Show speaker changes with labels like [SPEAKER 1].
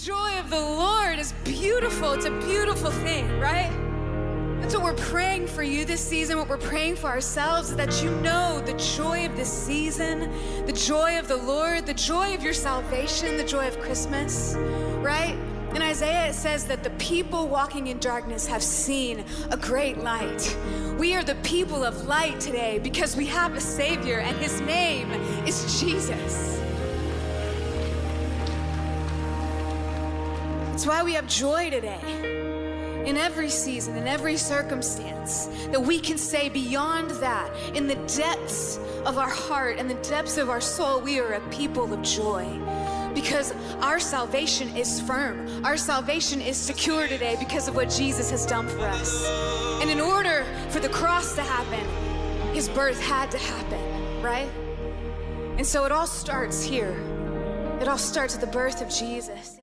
[SPEAKER 1] joy of the Lord is beautiful. It's a beautiful thing, right? That's what we're praying for you this season, what we're praying for ourselves, is that you know the joy of this season, the joy of the Lord, the joy of your salvation, the joy of Christmas, right? In Isaiah, it says that the people walking in darkness have seen a great light. We are the people of light today because we have a Savior, and his name is Jesus. That's why we have joy today. In every season, in every circumstance, that we can say beyond that, in the depths of our heart and the depths of our soul, we are a people of joy. Because our salvation is firm. Our salvation is secure today because of what Jesus has done for us. And in order for the cross to happen, his birth had to happen, right? And so it all starts here. It all starts at the birth of Jesus.